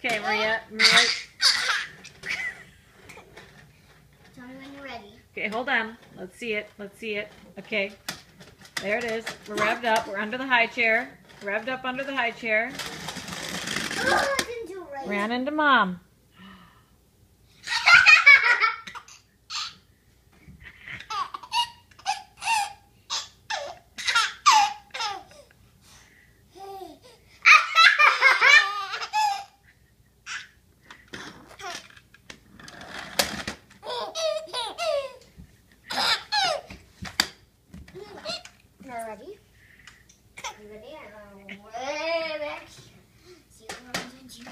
Okay, Maria. Tell me when you're ready. Okay, hold on. Let's see it. Let's see it. Okay. There it is. We're revved up. We're under the high chair. Revved up under the high chair. Oh, I didn't do it right. Ran into Mom. You're ready? Are you ready? I'm way back. See what I'm going to do.